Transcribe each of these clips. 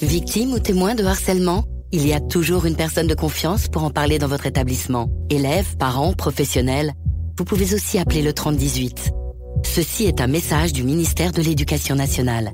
Victime ou témoin de harcèlement ? Il y a toujours une personne de confiance pour en parler dans votre établissement. Élèves, parents, professionnels, vous pouvez aussi appeler le 3018. Ceci est un message du ministère de l'Éducation nationale.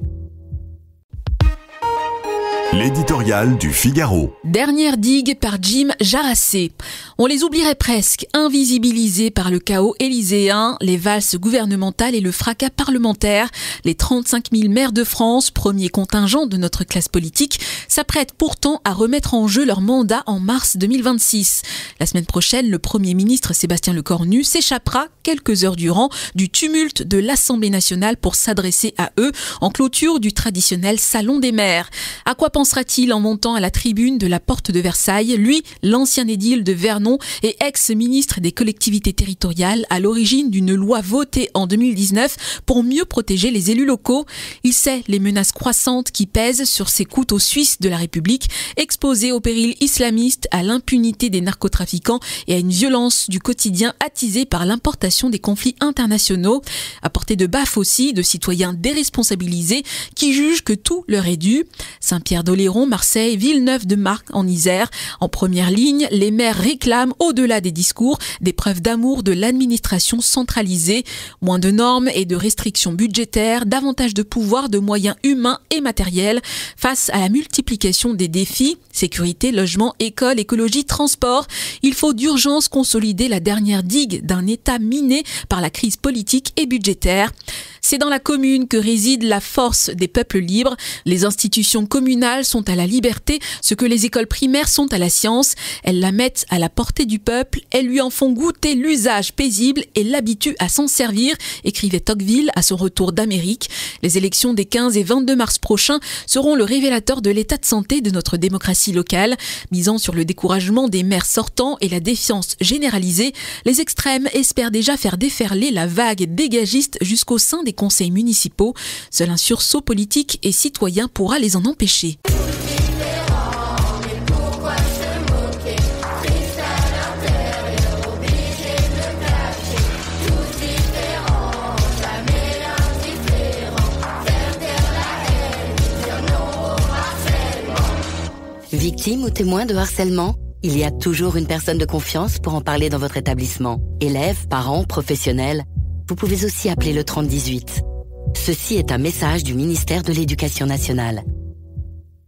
L'éditorial du Figaro. Dernière digue par Jim Jarassé. On les oublierait presque, invisibilisés par le chaos élyséen, les valses gouvernementales et le fracas parlementaire. Les 35 000 maires de France, premier contingent de notre classe politique, s'apprêtent pourtant à remettre en jeu leur mandat en mars 2026. La semaine prochaine, le Premier ministre Sébastien Lecornu s'échappera quelques heures durant du tumulte de l'Assemblée nationale pour s'adresser à eux en clôture du traditionnel Salon des maires. À quoi pensera-t-il en montant à la tribune de la porte de Versailles, lui, l'ancien édile de Vernon et ex-ministre des collectivités territoriales à l'origine d'une loi votée en 2019 pour mieux protéger les élus locaux? Il sait les menaces croissantes qui pèsent sur ces couteaux suisses de la République, exposés au péril islamiste, à l'impunité des narcotrafiquants et à une violence du quotidien attisée par l'importation des conflits internationaux. À portée de baffe aussi de citoyens déresponsabilisés qui jugent que tout leur est dû. Saint-Pierre-d'Oléron, Marseille, Villeneuve-de-Marcq en Isère. En première ligne, les maires réclament, au-delà des discours, des preuves d'amour de l'administration centralisée. Moins de normes et de restrictions budgétaires, davantage de pouvoir, de moyens humains et matériels. Face à la multiplication des défis, sécurité, logement, école, écologie, transport, il faut d'urgence consolider la dernière digue d'un État miné par la crise politique et budgétaire. C'est dans la commune que réside la force des peuples libres. Les institutions communales sont à la liberté, ce que les écoles primaires sont à la science. Elles la mettent à la portée du peuple, elles lui en font goûter l'usage paisible et l'habituent à s'en servir, écrivait Tocqueville à son retour d'Amérique. Les élections des 15 et 22 mars prochains seront le révélateur de l'état de santé de notre démocratie locale. Misant sur le découragement des maires sortants et la défiance généralisée, les extrêmes espèrent déjà faire déferler la vague dégagiste jusqu'au sein des conseils municipaux. Seul un sursaut politique et citoyen pourra les en empêcher. Victime ou témoin de harcèlement ? Il y a toujours une personne de confiance pour en parler dans votre établissement. Élèves, parents, professionnels, vous pouvez aussi appeler le 3018. Ceci est un message du ministère de l'Éducation nationale.